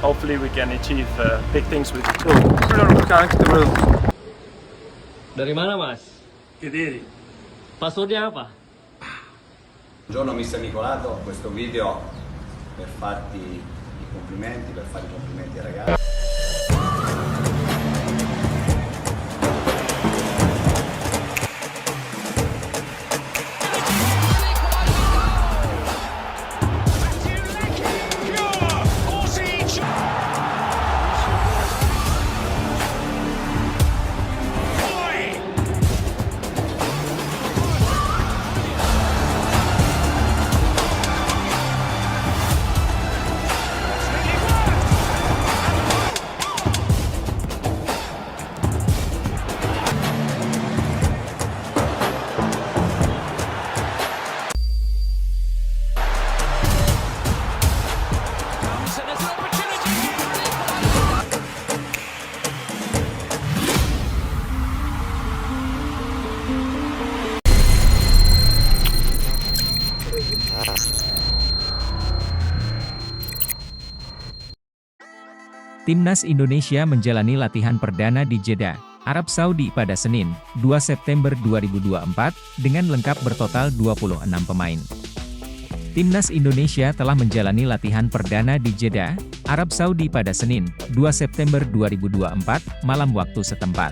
hopefully we can achieve big things with the tour. Dari mana, Mas? Kediri. Passwordnya apa? Buongiorno mister Nicolato, questo video per farti i complimenti, per fare i complimenti ai ragazzi. Timnas Indonesia menjalani latihan perdana di Jeddah, Arab Saudi pada Senin, 2 September 2024, dengan lengkap bertotal 26 pemain. Timnas Indonesia telah menjalani latihan perdana di Jeddah, Arab Saudi pada Senin, 2 September 2024, malam waktu setempat.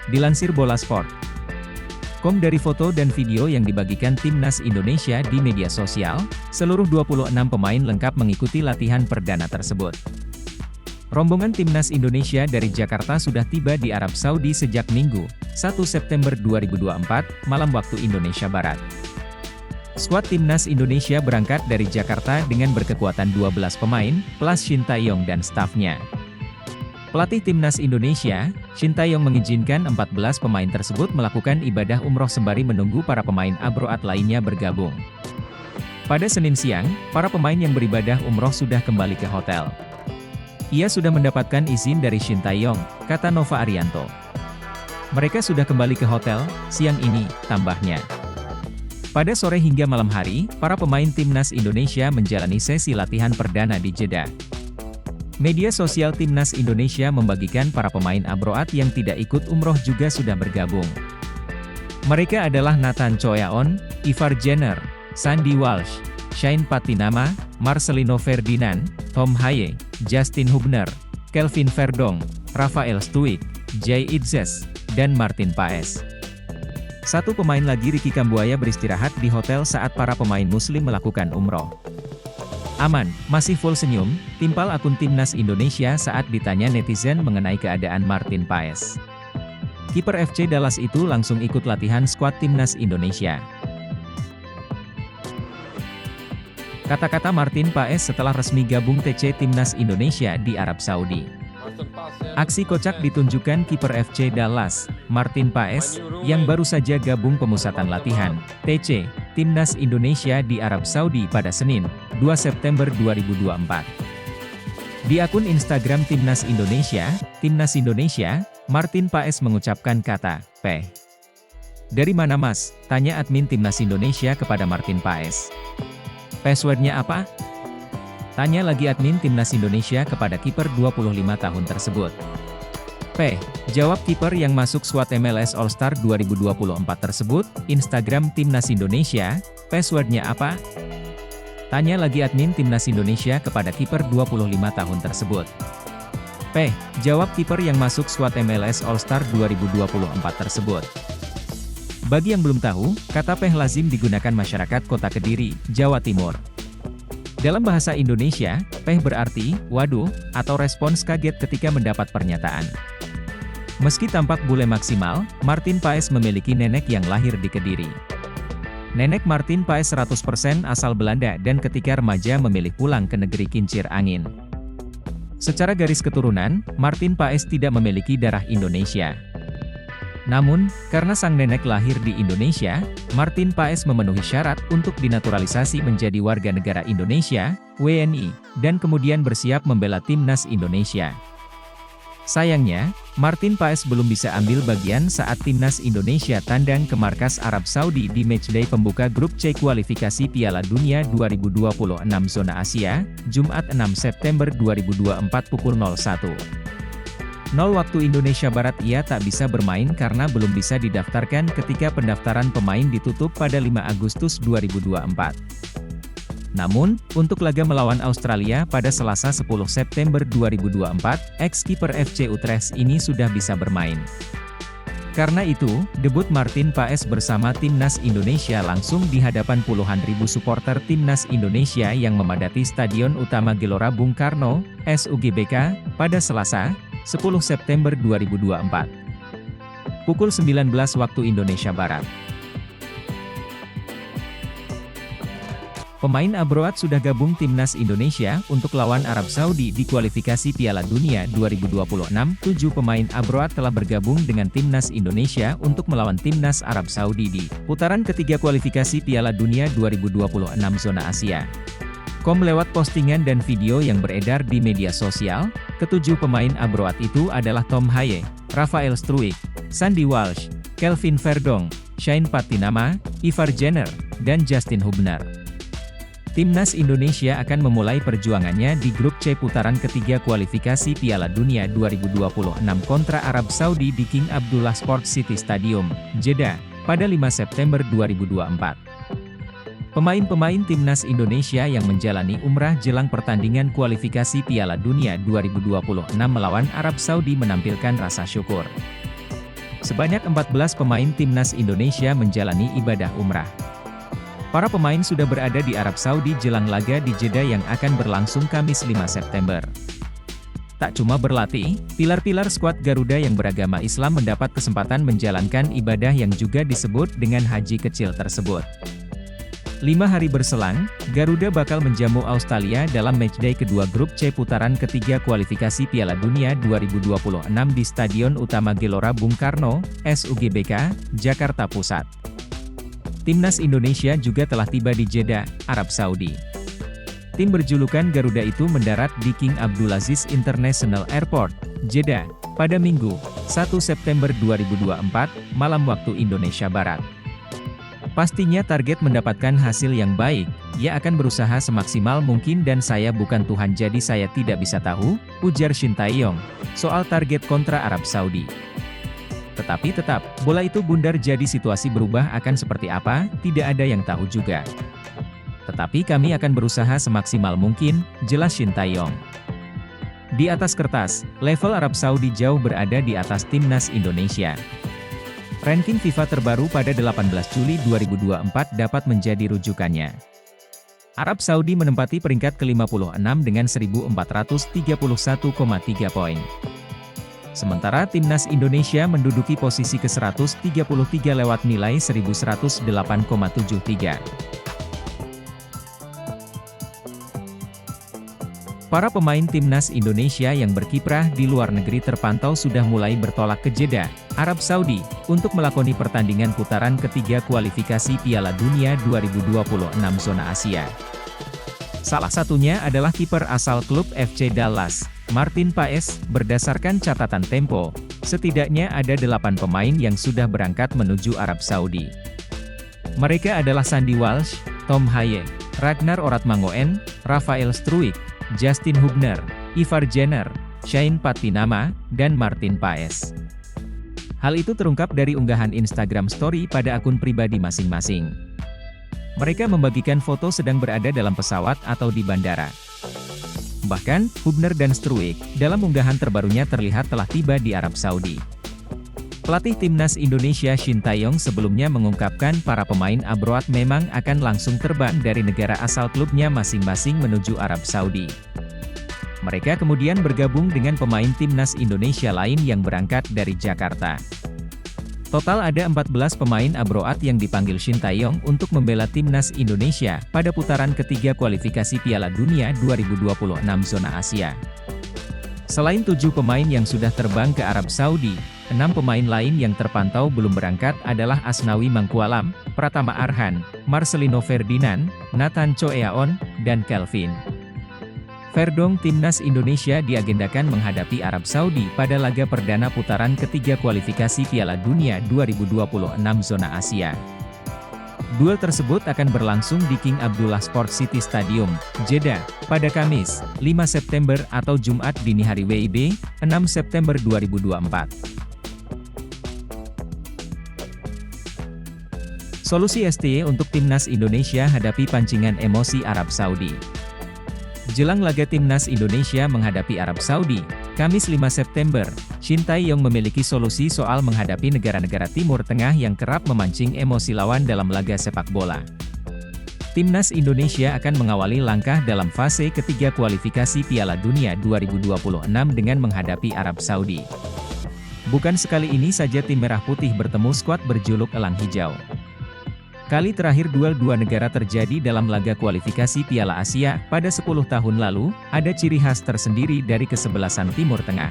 Dilansir Bola Sport. Dari foto dan video yang dibagikan Timnas Indonesia di media sosial, seluruh 26 pemain lengkap mengikuti latihan perdana tersebut. Rombongan Timnas Indonesia dari Jakarta sudah tiba di Arab Saudi sejak Minggu, 1 September 2024, malam waktu Indonesia Barat. Skuad Timnas Indonesia berangkat dari Jakarta dengan berkekuatan 12 pemain, plus Shin Tae-yong dan stafnya. Pelatih Timnas Indonesia, Shin Tae-yong mengizinkan 14 pemain tersebut melakukan ibadah umroh sembari menunggu para pemain abroad lainnya bergabung. Pada Senin siang, para pemain yang beribadah umroh sudah kembali ke hotel. Ia sudah mendapatkan izin dari Shin Tae-yong, kata Nova Arianto. Mereka sudah kembali ke hotel, siang ini, tambahnya. Pada sore hingga malam hari, para pemain Timnas Indonesia menjalani sesi latihan perdana di Jeddah. Media sosial Timnas Indonesia membagikan para pemain abroad yang tidak ikut umroh juga sudah bergabung. Mereka adalah Nathan Choyaon, Ivar Jenner, Sandy Walsh, Shane Patinama, Marcelino Ferdinand, Tom Haye, Justin Hubner, Kelvin Verdong, Rafael Stuik, Jay Itzes, dan Martin Paes. Satu pemain lagi, Ricky Kambuaya, beristirahat di hotel saat para pemain muslim melakukan umroh. Aman, masih full senyum, timpal akun Timnas Indonesia saat ditanya netizen mengenai keadaan Martin Paes. Kiper FC Dallas itu langsung ikut latihan skuad Timnas Indonesia. Kata-kata Martin Paes setelah resmi gabung TC Timnas Indonesia di Arab Saudi. Aksi kocak ditunjukkan kiper FC Dallas, Martin Paes, yang baru saja gabung pemusatan latihan TC Timnas Indonesia di Arab Saudi pada Senin, 2 September 2024. Di akun Instagram Timnas Indonesia, Martin Paes mengucapkan kata, "Peh. Dari mana mas?" tanya admin Timnas Indonesia kepada Martin Paes. "Passwordnya apa?" tanya lagi admin Timnas Indonesia kepada kiper 25 tahun tersebut. Jawab kiper yang masuk skuad MLS All-Star 2024 tersebut. Instagram Timnas Indonesia, "Passwordnya apa?" tanya lagi admin Timnas Indonesia kepada kiper 25 tahun tersebut. Jawab kiper yang masuk skuad MLS All-Star 2024 tersebut. Bagi yang belum tahu, kata Peh lazim digunakan masyarakat Kota Kediri, Jawa Timur. Dalam bahasa Indonesia, Peh berarti, waduh, atau respons kaget ketika mendapat pernyataan. Meski tampak bule maksimal, Martin Paes memiliki nenek yang lahir di Kediri. Nenek Martin Paes 100% asal Belanda dan ketika remaja memilih pulang ke negeri kincir angin. Secara garis keturunan, Martin Paes tidak memiliki darah Indonesia. Namun, karena sang nenek lahir di Indonesia, Martin Paes memenuhi syarat untuk dinaturalisasi menjadi warga negara Indonesia, WNI, dan kemudian bersiap membela Timnas Indonesia. Sayangnya, Martin Paes belum bisa ambil bagian saat timnas Indonesia tandang ke markas Arab Saudi di matchday pembuka grup C kualifikasi Piala Dunia 2026 zona Asia, Jumat 6 September 2024 pukul 01.00 waktu Indonesia Barat. Ia tak bisa bermain karena belum bisa didaftarkan ketika pendaftaran pemain ditutup pada 5 Agustus 2024. Namun, untuk laga melawan Australia pada Selasa 10 September 2024, ex-kiper FC Utrecht ini sudah bisa bermain. Karena itu, debut Martin Paes bersama timnas Indonesia langsung di hadapan puluhan ribu supporter timnas Indonesia yang memadati Stadion Utama Gelora Bung Karno, SUGBK, pada Selasa, 10 September 2024. Pukul 19 waktu Indonesia Barat. Pemain abroad sudah gabung timnas Indonesia untuk lawan Arab Saudi di kualifikasi Piala Dunia 2026. 7 pemain abroad telah bergabung dengan timnas Indonesia untuk melawan timnas Arab Saudi di putaran ketiga kualifikasi Piala Dunia 2026 zona Asia. Lewat postingan dan video yang beredar di media sosial, ketujuh pemain abroad itu adalah Tom Haye, Rafael Struijk, Sandy Walsh, Kelvin Verdong, Shane Patinama, Ivar Jenner, dan Justin Hubner. Timnas Indonesia akan memulai perjuangannya di grup C putaran ketiga kualifikasi Piala Dunia 2026 kontra Arab Saudi di King Abdullah Sports City Stadium, Jeddah, pada 5 September 2024. Pemain-pemain timnas Indonesia yang menjalani umrah jelang pertandingan kualifikasi Piala Dunia 2026 melawan Arab Saudi menampilkan rasa syukur. Sebanyak 14 pemain timnas Indonesia menjalani ibadah umrah. Para pemain sudah berada di Arab Saudi jelang laga di Jeddah yang akan berlangsung Kamis 5 September. Tak cuma berlatih, pilar-pilar skuad Garuda yang beragama Islam mendapat kesempatan menjalankan ibadah yang juga disebut dengan haji kecil tersebut. 5 hari berselang, Garuda bakal menjamu Australia dalam matchday kedua grup C putaran ketiga kualifikasi Piala Dunia 2026 di Stadion Utama Gelora Bung Karno, SUGBK, Jakarta Pusat. Timnas Indonesia juga telah tiba di Jeddah, Arab Saudi. Tim berjulukan Garuda itu mendarat di King Abdulaziz International Airport, Jeddah, pada Minggu, 1 September 2024, malam waktu Indonesia Barat. Pastinya target mendapatkan hasil yang baik, ia akan berusaha semaksimal mungkin dan saya bukan Tuhan jadi saya tidak bisa tahu, ujar Shin Tae-yong, soal target kontra Arab Saudi. Tetapi tetap, bola itu bundar jadi situasi berubah akan seperti apa, tidak ada yang tahu juga. Tetapi kami akan berusaha semaksimal mungkin, jelas Shin Tae-yong. Di atas kertas, level Arab Saudi jauh berada di atas timnas Indonesia. Ranking FIFA terbaru pada 18 Juli 2024 dapat menjadi rujukannya. Arab Saudi menempati peringkat ke-56 dengan 1.431,3 poin. Sementara timnas Indonesia menduduki posisi ke-133 lewat nilai 1.108,73. Para pemain timnas Indonesia yang berkiprah di luar negeri terpantau sudah mulai bertolak ke Jeddah, Arab Saudi, untuk melakoni pertandingan putaran ketiga kualifikasi Piala Dunia 2026 zona Asia. Salah satunya adalah kiper asal klub FC Dallas, Martin Paes. Berdasarkan catatan Tempo, setidaknya ada 8 pemain yang sudah berangkat menuju Arab Saudi. Mereka adalah Sandy Walsh, Tom Haye, Ragnar Oratmangoen, Rafael Struijk, Justin Hubner, Ivar Jenner, Shane Patinama, dan Martin Paes. Hal itu terungkap dari unggahan Instagram Story pada akun pribadi masing-masing. Mereka membagikan foto sedang berada dalam pesawat atau di bandara. Bahkan, Hubner dan Struijk, dalam unggahan terbarunya terlihat telah tiba di Arab Saudi. Pelatih timnas Indonesia Shin Tae-yong sebelumnya mengungkapkan para pemain abroad memang akan langsung terbang dari negara asal klubnya masing-masing menuju Arab Saudi. Mereka kemudian bergabung dengan pemain timnas Indonesia lain yang berangkat dari Jakarta. Total ada 14 pemain abroad yang dipanggil Shin Tae-yong untuk membela timnas Indonesia pada putaran ketiga kualifikasi Piala Dunia 2026 zona Asia. Selain 7 pemain yang sudah terbang ke Arab Saudi, 6 pemain lain yang terpantau belum berangkat adalah Asnawi Mangkualam, Pratama Arhan, Marcelino Ferdinand, Nathan Choeaon, dan Kelvin Verdong Timnas Indonesia diagendakan menghadapi Arab Saudi pada laga perdana putaran ketiga kualifikasi Piala Dunia 2026 zona Asia. Duel tersebut akan berlangsung di King Abdullah Sport City Stadium, Jeddah, pada Kamis, 5 September atau Jumat dini hari WIB, 6 September 2024. Solusi STY untuk Timnas Indonesia hadapi pancingan emosi Arab Saudi. Jelang laga Timnas Indonesia menghadapi Arab Saudi, Kamis 5 September, Shin Tae-yong memiliki solusi soal menghadapi negara-negara Timur Tengah yang kerap memancing emosi lawan dalam laga sepak bola. Timnas Indonesia akan mengawali langkah dalam fase ketiga kualifikasi Piala Dunia 2026 dengan menghadapi Arab Saudi. Bukan sekali ini saja tim Merah Putih bertemu skuad berjuluk Elang Hijau. Kali terakhir duel dua negara terjadi dalam laga kualifikasi Piala Asia pada 10 tahun lalu, ada ciri khas tersendiri dari kesebelasan Timur Tengah.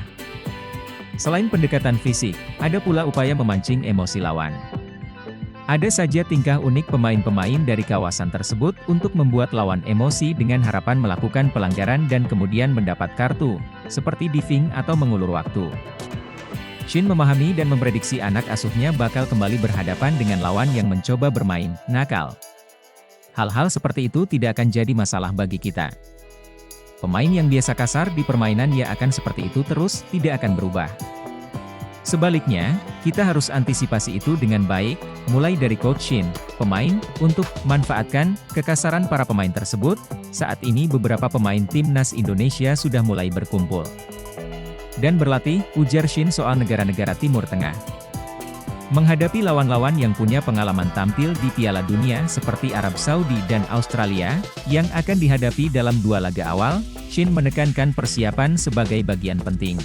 Selain pendekatan fisik, ada pula upaya memancing emosi lawan. Ada saja tingkah unik pemain-pemain dari kawasan tersebut untuk membuat lawan emosi dengan harapan melakukan pelanggaran dan kemudian mendapat kartu, seperti diving atau mengulur waktu. Shin memahami dan memprediksi anak asuhnya bakal kembali berhadapan dengan lawan yang mencoba bermain nakal. Hal-hal seperti itu tidak akan jadi masalah bagi kita. Pemain yang biasa kasar di permainan ya akan seperti itu terus, tidak akan berubah. Sebaliknya, kita harus antisipasi itu dengan baik, mulai dari Coach Shin, pemain, untuk manfaatkan kekasaran para pemain tersebut. Saat ini beberapa pemain Timnas Indonesia sudah mulai berkumpul dan berlatih, ujar Shin soal negara-negara Timur Tengah. Menghadapi lawan-lawan yang punya pengalaman tampil di Piala Dunia seperti Arab Saudi dan Australia, yang akan dihadapi dalam dua laga awal, Shin menekankan persiapan sebagai bagian penting.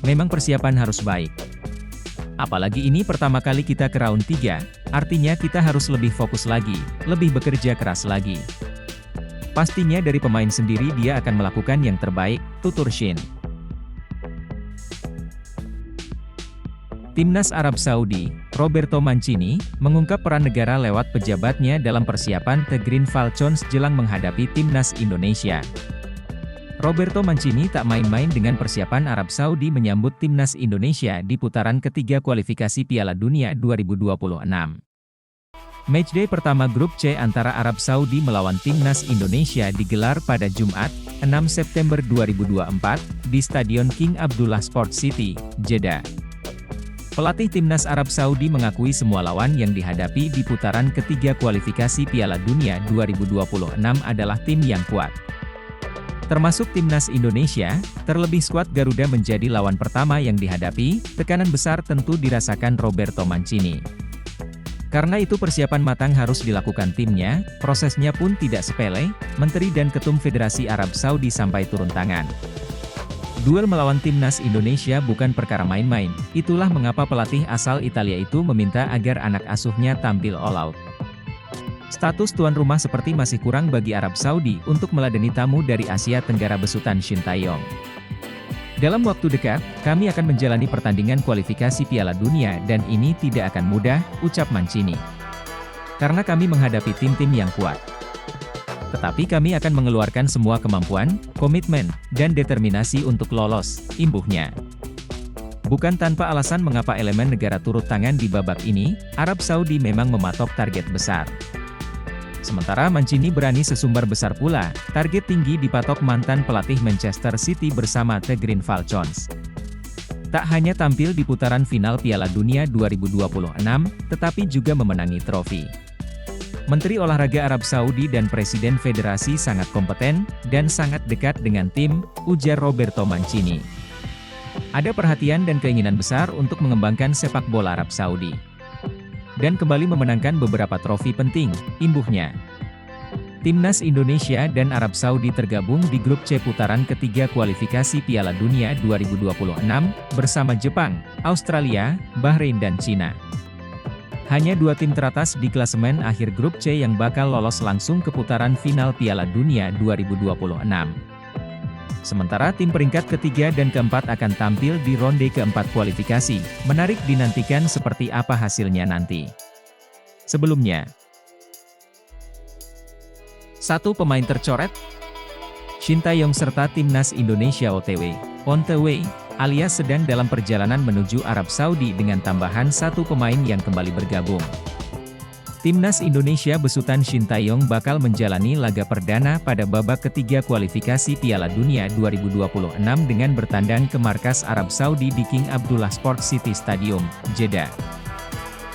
Memang persiapan harus baik. Apalagi ini pertama kali kita ke round 3, artinya kita harus lebih fokus lagi, lebih bekerja keras lagi. Pastinya dari pemain sendiri dia akan melakukan yang terbaik, tutur Shin. Timnas Arab Saudi, Roberto Mancini, mengungkap peran negara lewat pejabatnya dalam persiapan The Green Falcons jelang menghadapi Timnas Indonesia. Roberto Mancini tak main-main dengan persiapan Arab Saudi menyambut Timnas Indonesia di putaran ketiga kualifikasi Piala Dunia 2026. Matchday pertama Grup C antara Arab Saudi melawan Timnas Indonesia digelar pada Jumat, 6 September 2024, di Stadion King Abdullah Sport City, Jeddah. Pelatih Timnas Arab Saudi mengakui semua lawan yang dihadapi di putaran ketiga kualifikasi Piala Dunia 2026 adalah tim yang kuat. Termasuk Timnas Indonesia, terlebih skuad Garuda menjadi lawan pertama yang dihadapi, tekanan besar tentu dirasakan Roberto Mancini. Karena itu persiapan matang harus dilakukan timnya, prosesnya pun tidak sepele, Menteri dan Ketum Federasi Arab Saudi sampai turun tangan. Duel melawan Timnas Indonesia bukan perkara main-main, itulah mengapa pelatih asal Italia itu meminta agar anak asuhnya tampil all out. Status tuan rumah seperti masih kurang bagi Arab Saudi untuk meladeni tamu dari Asia Tenggara besutan Shin Tae-yong. Dalam waktu dekat, kami akan menjalani pertandingan kualifikasi Piala Dunia dan ini tidak akan mudah, ucap Mancini. Karena kami menghadapi tim-tim yang kuat. Tetapi kami akan mengeluarkan semua kemampuan, komitmen, dan determinasi untuk lolos, imbuhnya. Bukan tanpa alasan mengapa elemen negara turut tangan di babak ini, Arab Saudi memang mematok target besar. Sementara Mancini berani sesumbar besar pula, target tinggi dipatok mantan pelatih Manchester City bersama The Green Falcons. Tak hanya tampil di putaran final Piala Dunia 2026, tetapi juga memenangi trofi. Menteri Olahraga Arab Saudi dan Presiden Federasi sangat kompeten, dan sangat dekat dengan tim, ujar Roberto Mancini. Ada perhatian dan keinginan besar untuk mengembangkan sepak bola Arab Saudi. Dan kembali memenangkan beberapa trofi penting, imbuhnya. Timnas Indonesia dan Arab Saudi tergabung di Grup C putaran ketiga kualifikasi Piala Dunia 2026, bersama Jepang, Australia, Bahrain dan Cina. Hanya dua tim teratas di klasemen akhir Grup C yang bakal lolos langsung ke putaran final Piala Dunia 2026. Sementara tim peringkat ketiga dan keempat akan tampil di ronde keempat kualifikasi. Menarik dinantikan seperti apa hasilnya nanti. Sebelumnya, satu pemain tercoret. Shin Tae-yong serta Timnas Indonesia OTW, on the way, alias sedang dalam perjalanan menuju Arab Saudi dengan tambahan satu pemain yang kembali bergabung. Timnas Indonesia besutan Shin Tae-yong bakal menjalani laga perdana pada babak ketiga kualifikasi Piala Dunia 2026 dengan bertandang ke markas Arab Saudi di King Abdullah Sports City Stadium, Jeddah,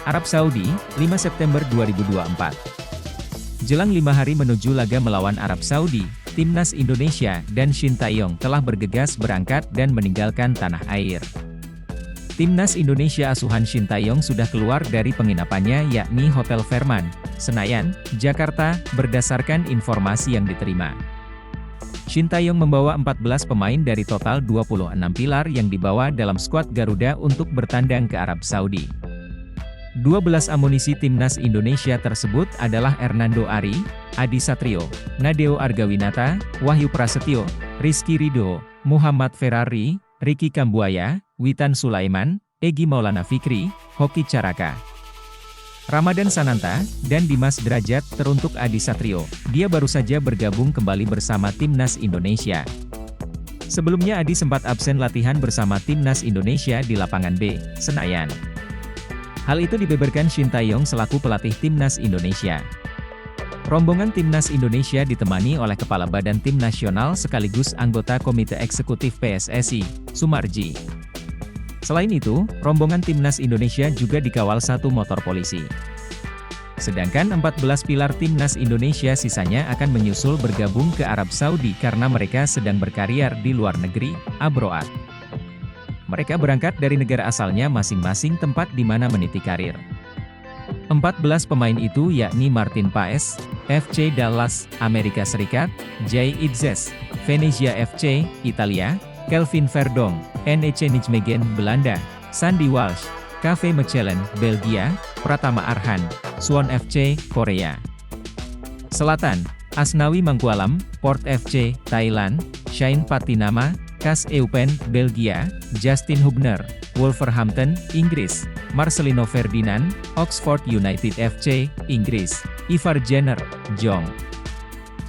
Arab Saudi, 5 September 2024. Jelang 5 hari menuju laga melawan Arab Saudi, Timnas Indonesia dan Shin Tae-yong telah bergegas berangkat dan meninggalkan tanah air. Timnas Indonesia asuhan Shin Tae-yong sudah keluar dari penginapannya yakni Hotel Fairmont, Senayan, Jakarta, berdasarkan informasi yang diterima. Shin Tae-yong membawa 14 pemain dari total 26 pilar yang dibawa dalam skuad Garuda untuk bertandang ke Arab Saudi. 12 amunisi Timnas Indonesia tersebut adalah Hernando Ari, Adi Satrio, Nadeo Argawinata, Wahyu Prasetyo, Rizky Ridho, Muhammad Ferrari, Ricky Kambuaya, Witan Sulaiman, Egy Maulana Fikri, Hoki Caraka, Ramadan Sananta, dan Dimas Derajat. Teruntuk Adi Satrio, dia baru saja bergabung kembali bersama Timnas Indonesia. Sebelumnya Adi sempat absen latihan bersama Timnas Indonesia di lapangan B, Senayan. Hal itu dibeberkan Shin Tae-yong selaku pelatih Timnas Indonesia. Rombongan Timnas Indonesia ditemani oleh Kepala Badan Tim Nasional sekaligus anggota Komite Eksekutif PSSI, Sumarji. Selain itu, rombongan Timnas Indonesia juga dikawal satu motor polisi. Sedangkan 14 pilar Timnas Indonesia sisanya akan menyusul bergabung ke Arab Saudi karena mereka sedang berkarier di luar negeri, abroad. Mereka berangkat dari negara asalnya masing-masing tempat di mana meniti karir. 14 pemain itu yakni Martin Paes, FC Dallas, Amerika Serikat, Jay Itzes, Venezia FC, Italia, Kelvin Verdonk, NEC Nijmegen, Belanda, Sandy Walsh, KV Mechelen, Belgia, Pratama Arhan, Suwon FC, Korea Selatan, Asnawi Mangkualam, Port FC, Thailand, Shane Patinama, KAS Eupen, Belgia, Justin Hubner, Wolverhampton, Inggris, Marcelino Ferdinand, Oxford United FC, Inggris, Ivar Jenner, Jong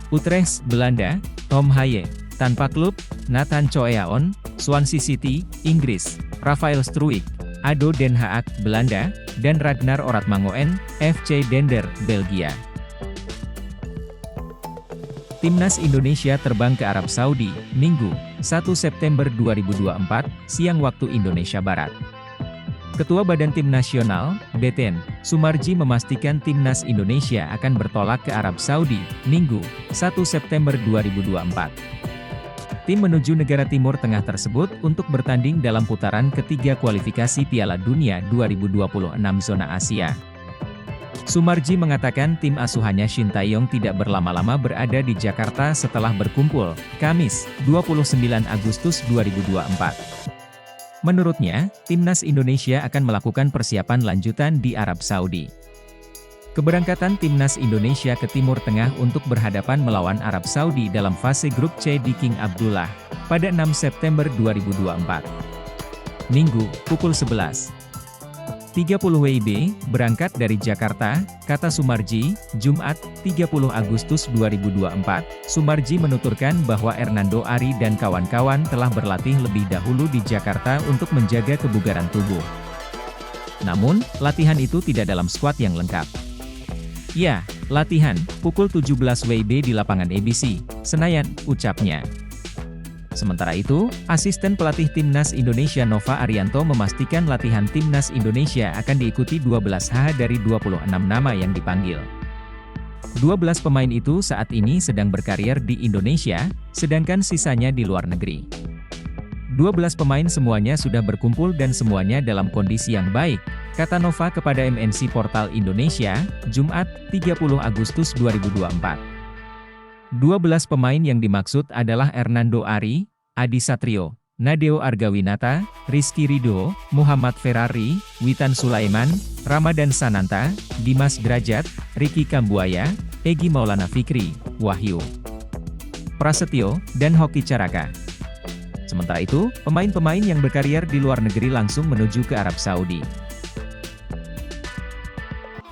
Utrecht, Belanda, Tom Haye, tanpa klub, Nathan Choeaon, Swansea City, Inggris, Rafael Struijk, ADO Den Haag, Belanda, dan Ragnar Oratmangoen, FC Dender, Belgia. Timnas Indonesia terbang ke Arab Saudi, Minggu, 1 September 2024, siang waktu Indonesia Barat. Ketua Badan Tim Nasional, BTN, Sumarji memastikan Timnas Indonesia akan bertolak ke Arab Saudi, Minggu, 1 September 2024. Tim menuju negara Timur Tengah tersebut untuk bertanding dalam putaran ketiga kualifikasi Piala Dunia 2026 zona Asia. Sumarji mengatakan tim asuhannya Shin Tae-yong tidak berlama-lama berada di Jakarta setelah berkumpul, Kamis, 29 Agustus 2024. Menurutnya, Timnas Indonesia akan melakukan persiapan lanjutan di Arab Saudi. Keberangkatan Timnas Indonesia ke Timur Tengah untuk berhadapan melawan Arab Saudi dalam fase grup C di King Abdullah, pada 6 September 2024. Minggu, pukul 11.30 WIB, berangkat dari Jakarta, kata Sumarji, Jumat, 30 Agustus 2024. Sumarji menuturkan bahwa Hernando Ari dan kawan-kawan telah berlatih lebih dahulu di Jakarta untuk menjaga kebugaran tubuh. Namun, latihan itu tidak dalam skuad yang lengkap. Ya, latihan, pukul 17 WIB di lapangan ABC, Senayan, ucapnya. Sementara itu, asisten pelatih Timnas Indonesia Nova Arianto memastikan latihan Timnas Indonesia akan diikuti 12 HH dari 26 nama yang dipanggil. 12 pemain itu saat ini sedang berkarier di Indonesia, sedangkan sisanya di luar negeri. 12 pemain semuanya sudah berkumpul dan semuanya dalam kondisi yang baik, kata Nova kepada MNC Portal Indonesia, Jumat, 30 Agustus 2024. 12 pemain yang dimaksud adalah Hernando Ari, Adi Satrio, Nadeo Argawinata, Rizky Ridho, Muhammad Ferrari, Witan Sulaiman, Ramadan Sananta, Dimas Derajat, Ricky Kambuaya, Egy Maulana Fikri, Wahyu Prasetyo, dan Hoki Caraka. Sementara itu, pemain-pemain yang berkarier di luar negeri langsung menuju ke Arab Saudi.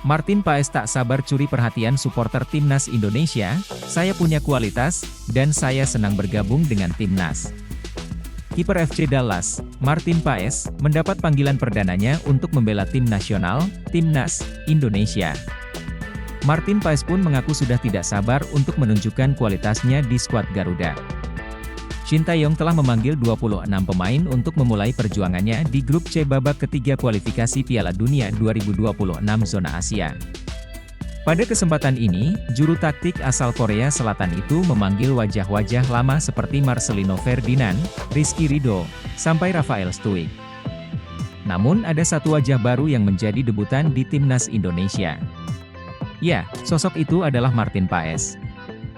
Martin Paes tak sabar curi perhatian supporter Timnas Indonesia, "Saya punya kualitas, dan saya senang bergabung dengan Timnas." Kiper FC Dallas, Martin Paes, mendapat panggilan perdananya untuk membela tim nasional, Timnas Indonesia. Martin Paes pun mengaku sudah tidak sabar untuk menunjukkan kualitasnya di skuad Garuda. Shin Tae-yong telah memanggil 26 pemain untuk memulai perjuangannya di grup C babak ketiga kualifikasi Piala Dunia 2026 zona Asia. Pada kesempatan ini, juru taktik asal Korea Selatan itu memanggil wajah-wajah lama seperti Marcelino Ferdinand, Rizky Ridho, sampai Rafael Struijk. Namun ada satu wajah baru yang menjadi debutan di Timnas Indonesia. Ya, sosok itu adalah Martin Paes.